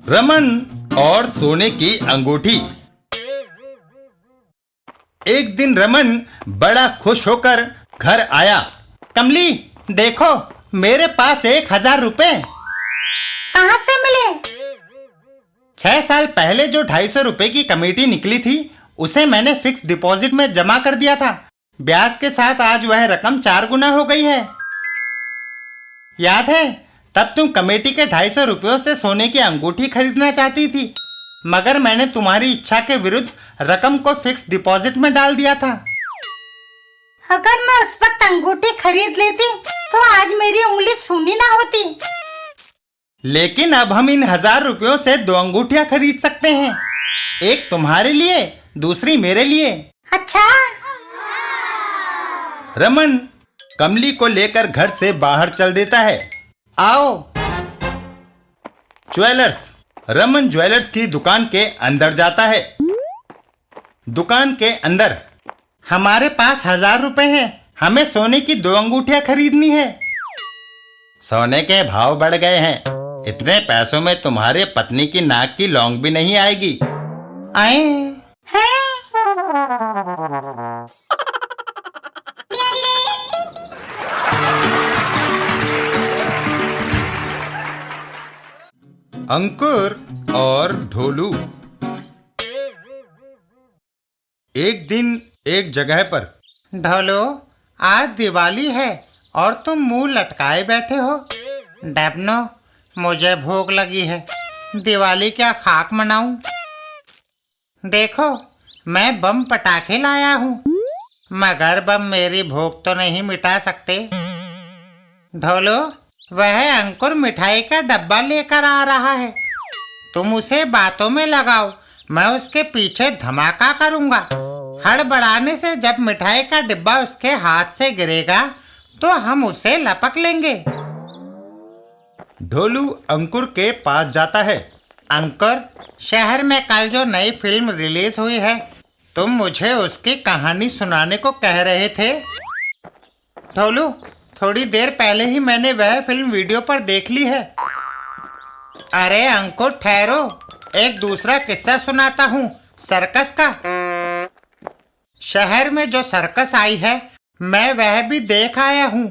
रमन और सोने की अंगूठी। एक दिन रमन बड़ा खुश होकर घर आया। कमली, देखो मेरे पास 1,000 रुपए। कहाँ से मिले? 6 साल पहले जो 250 रुपए की कमेटी निकली थी उसे मैंने फिक्स डिपॉजिट में जमा कर दिया था। ब्याज के साथ आज वह रकम 4 गुना हो गई है। याद है, तब तुम कमेटी के 250 रुपयों से सोने की अंगूठी खरीदना चाहती थी, मगर मैंने तुम्हारी इच्छा के विरुद्ध रकम को फिक्स डिपॉजिट में डाल दिया था। अगर मैं उस वक्त अंगूठी खरीद लेती तो आज मेरी उंगली सूनी ना होती। लेकिन अब हम इन 1,000 रुपयों से 2 अंगूठियां खरीद सकते हैं, एक तुम्हारे लिए, दूसरी मेरे लिए। अच्छा। रमन कमली को लेकर घर से बाहर चल देता है। आओ। ज्वेलर्स। रमन ज्वेलर्स की दुकान के अंदर जाता है। दुकान के अंदर, हमारे पास 1,000 रुपए हैं, हमें सोने की 2 अंगूठियां खरीदनी है। सोने के भाव बढ़ गए हैं, इतने पैसों में तुम्हारे पत्नी की नाक की लौंग भी नहीं आएगी। आए है? अंकुर और ढोलू। एक दिन एक जगह पर। ढोलू, आज दिवाली है और तुम मुंह लटकाए बैठे हो। डैपनो, मुझे भूख लगी है, दिवाली क्या खाक मनाऊं? देखो, मैं बम पटाखे लाया हूँ, मगर बम मेरी भूख तो नहीं मिटा सकते। ढोलू, वह अंकुर मिठाई का डब्बा लेकर आ रहा है, तुम उसे बातों में लगाओ, मैं उसके पीछे धमाका करूंगा। हड़बड़ाने से जब मिठाई का डिब्बा उसके हाथ से गिरेगा तो हम उसे लपक लेंगे। ढोलू अंकुर के पास जाता है। अंकुर, शहर में कल जो नई फिल्म रिलीज हुई है, तुम मुझे उसकी कहानी सुनाने को कह रहे थे। ढोलू, थोड़ी देर पहले ही मैंने वह फिल्म वीडियो पर देख ली है। अरे अंकुर ठहरो, एक दूसरा किस्सा सुनाता हूँ, सर्कस का। शहर में जो सर्कस आई है, मैं वह भी देख आया हूँ।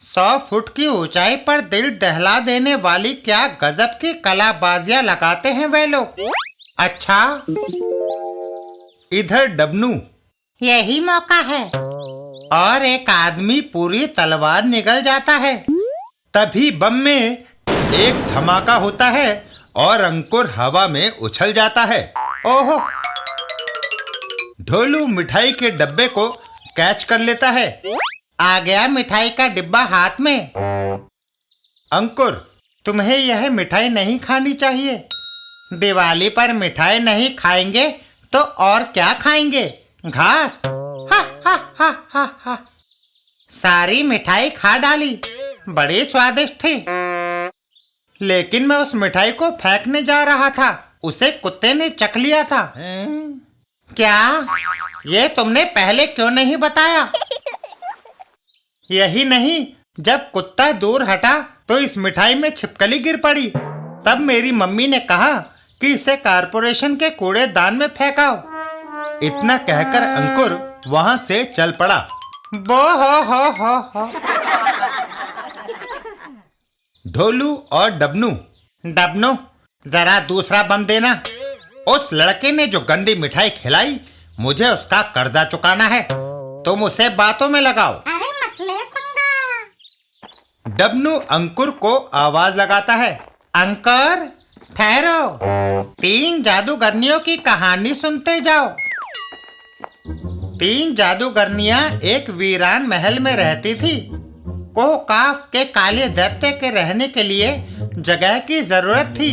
100 फुट की ऊंचाई पर दिल दहला देने वाली क्या गजब की कलाबाजियां लगाते हैं वे लोग। अच्छा। इधर डबनू। यही मौका है। और एक आदमी पूरी तलवार निगल जाता है। तभी बम में एक धमाका होता है और अंकुर हवा में उछल जाता है। ओहो! ढोलू मिठाई के डब्बे को कैच कर लेता है। आ गया मिठाई का डिब्बा हाथ में। अंकुर, तुम्हें यह मिठाई नहीं खानी चाहिए। दिवाली पर मिठाई नहीं खाएंगे तो और क्या खाएंगे? घास। हा हा हा हा हा। सारी मिठाई खा डाली, बड़ी स्वादिष्ट थी। लेकिन मैं उस मिठाई को फेंकने जा रहा था, उसे कुत्ते ने चख लिया था। क्या? ये तुमने पहले क्यों नहीं बताया? यही नहीं, जब कुत्ता दूर हटा तो इस मिठाई में छिपकली गिर पड़ी। तब मेरी मम्मी ने कहा कि इसे कारपोरेशन के कूड़ेदान में फेंकाओ। इतना कहकर अंकुर वहां से चल पड़ा। बो हो। ढोलू और डबनू। डबनू, जरा दूसरा बम देना। उस लड़के ने जो गंदी मिठाई खिलाई, मुझे उसका कर्जा चुकाना है, तुम उसे बातों में लगाओ। अरे मत ले पंगा। डबनू अंकुर को आवाज लगाता है। अंकुर, ठहरो, 3 जादूगरनियों की कहानी सुनते जाओ। 3 जादूगरनियां एक वीरान महल में रहती थी। कोहकाफ के काले दैत्य के रहने के लिए जगह की जरूरत थी।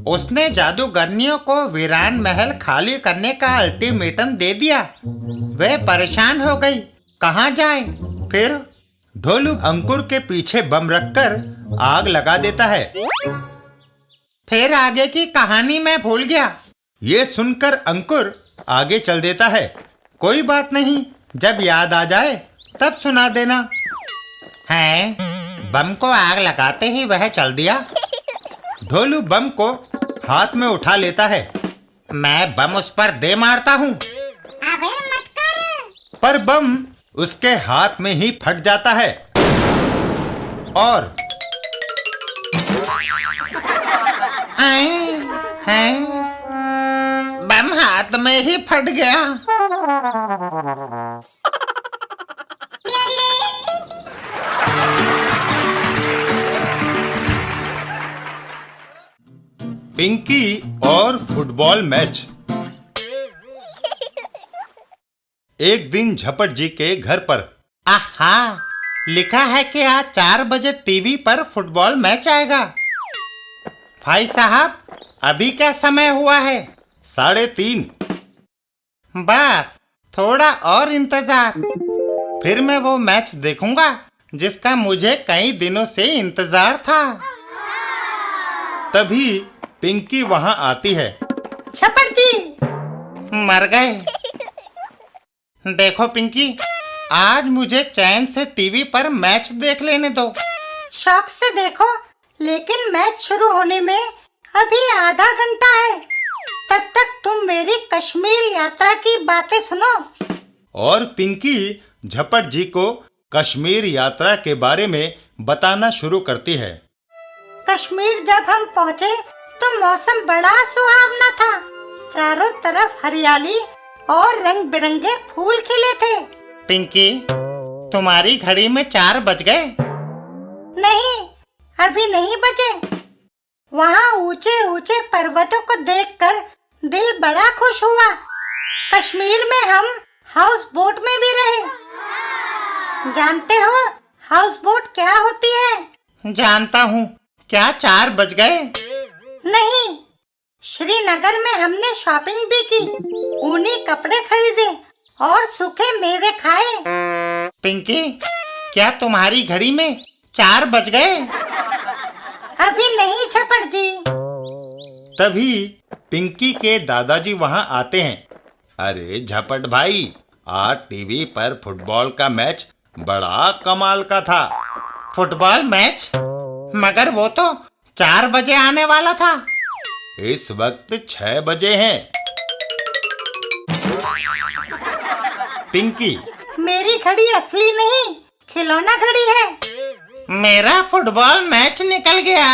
उसने जादूगरनियों को वीरान महल खाली करने का अल्टीमेटम दे दिया। वे परेशान हो गई, कहाँ जाएं? फिर ढोलू अंकुर के पीछे बम रखकर आग लगा देता है। फिर आगे की कहानी मैं भूल गया। ये सुनकर अंकुर आगे चल देता है। कोई बात नहीं, जब याद आ जाए तब सुना देना। है, बम को आग लगाते ही वह चल दिया। ढोलू बम को हाथ में उठा लेता है। मैं बम उस पर दे मारता हूँ, अबे मत कर। पर बम उसके हाथ में ही फट जाता है और बम हाथ में ही फट गया। पिंकी और फुटबॉल मैच। एक दिन झपट जी के घर पर आहा, लिखा है कि आज 4 बजे टीवी पर फुटबॉल मैच आएगा। भाई साहब, अभी क्या समय हुआ है? 3:30। बस थोड़ा और इंतजार, फिर मैं वो मैच देखूंगा जिसका मुझे कई दिनों से इंतजार था। तभी पिंकी वहां आती है। झपट जी, मर गए। देखो पिंकी, आज मुझे चैन से टीवी पर मैच देख लेने दो। शौक से देखो, लेकिन मैच शुरू होने में अभी आधा घंटा है। तब तक तुम मेरी कश्मीर यात्रा की बातें सुनो। और पिंकी झपट जी को कश्मीर यात्रा के बारे में बताना शुरू करती है। कश्मीर जब हम पहुँचे तो मौसम बड़ा सुहावना था। चारों तरफ हरियाली और रंग बिरंगे फूल खिले थे। पिंकी, तुम्हारी घड़ी में 4 बज गए। नहीं, अभी नहीं बजे। वहाँ ऊंचे ऊंचे पर्वतों को देखकर दिल बड़ा खुश हुआ। कश्मीर में हम हाउस बोट में भी रहे। जानते हो हाउस बोट क्या होती है? जानता हूँ। क्या 4 बज गए? नहीं, श्रीनगर में हमने शॉपिंग भी की, ऊनी कपड़े खरीदे और सूखे मेवे खाए। पिंकी, क्या तुम्हारी घड़ी में 4 बज गए? अभी नहीं झपट जी। तभी पिंकी के दादाजी वहां आते हैं। अरे झपट भाई, आज टीवी पर फुटबॉल का मैच बड़ा कमाल का था। Football match? मगर वो तो 4 बजे आने वाला था। इस वक्त 6 बजे हैं। पिंकी, मेरी घड़ी असली नहीं, खिलौना घड़ी है। मेरा फुटबॉल मैच निकल गया।